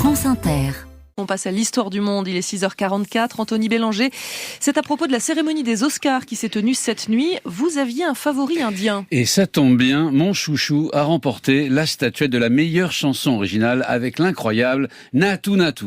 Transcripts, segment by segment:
France Inter. On passe à l'histoire du monde, il est 6h44. Anthony Bélanger, c'est à propos de la cérémonie des Oscars qui s'est tenue cette nuit. Vous aviez un favori indien. Et ça tombe bien, mon chouchou a remporté la statuette de la meilleure chanson originale avec l'incroyable Natu Natu.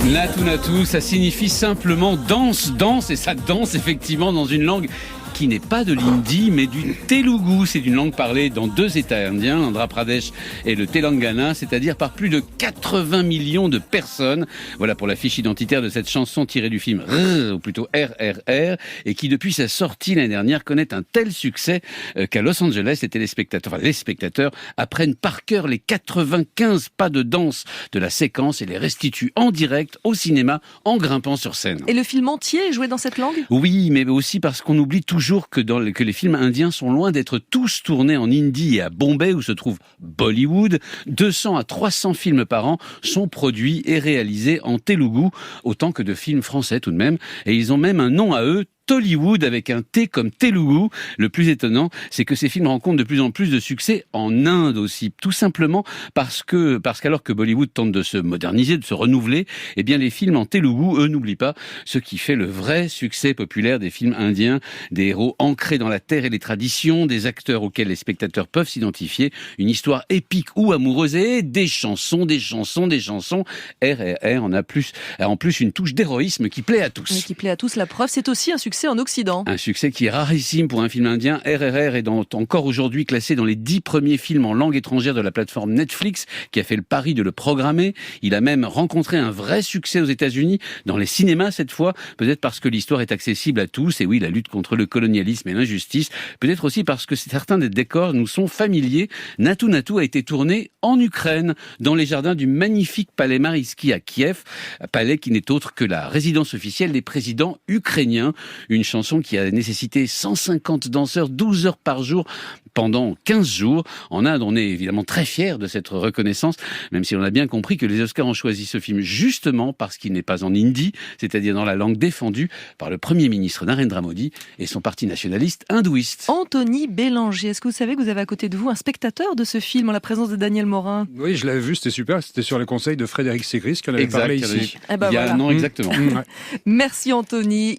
Natu Natu, ça signifie simplement danse, danse, et ça danse effectivement dans une langue qui n'est pas de l'hindi, mais du Telugu. C'est une langue parlée dans 2 États indiens, l'Andhra Pradesh et le Telangana, c'est-à-dire par plus de 80 millions de personnes. Voilà pour la fiche identitaire de cette chanson tirée du film ou plutôt RRR, et qui depuis sa sortie l'année dernière connaît un tel succès qu'à Los Angeles, les spectateurs apprennent par cœur les 95 pas de danse de la séquence et les restituent en direct au cinéma en grimpant sur scène. Et le film entier est joué dans cette langue ? Oui, mais aussi parce qu'on oublie toujours que les films indiens sont loin d'être tous tournés en Indie et à Bombay où se trouve Bollywood. 200 à 300 films par an sont produits et réalisés en Telugu, autant que de films français tout de même. Et ils ont même un nom à eux, Tollywood, avec un T comme Telugu. Le plus étonnant, c'est que ces films rencontrent de plus en plus de succès en Inde aussi, tout simplement parce qu'alors que Bollywood tente de se moderniser, de se renouveler, eh bien les films en Telugu, eux, n'oublient pas ce qui fait le vrai succès populaire des films indiens, des héros ancrés dans la terre et les traditions, des acteurs auxquels les spectateurs peuvent s'identifier, une histoire épique ou amoureuse et des chansons. RRR en plus une touche d'héroïsme qui plaît à tous. Et qui plaît à tous, la preuve, c'est aussi un succès en Occident. Un succès qui est rarissime pour un film indien. RRR est encore aujourd'hui classé dans les 10 premiers films en langue étrangère de la plateforme Netflix, qui a fait le pari de le programmer. Il a même rencontré un vrai succès aux États-Unis, dans les cinémas cette fois, peut-être parce que l'histoire est accessible à tous, et oui, la lutte contre le colonialisme et l'injustice, peut-être aussi parce que certains des décors nous sont familiers. Natu Natu a été tourné en Ukraine, dans les jardins du magnifique palais Mariinsky à Kiev, palais qui n'est autre que la résidence officielle des présidents ukrainiens. Une chanson qui a nécessité 150 danseurs, 12 heures par jour, pendant 15 jours. En Inde, on est évidemment très fiers de cette reconnaissance, même si on a bien compris que les Oscars ont choisi ce film justement parce qu'il n'est pas en hindi, c'est-à-dire dans la langue défendue par le Premier ministre Narendra Modi et son parti nationaliste hindouiste. Anthony Bélanger, est-ce que vous savez que vous avez à côté de vous un spectateur de ce film en la présence de Daniel Morin ? Oui, je l'avais vu, c'était super. C'était sur les conseils de Frédéric Segris qui en avait parlé ici. Il y a un an exactement. Merci Anthony.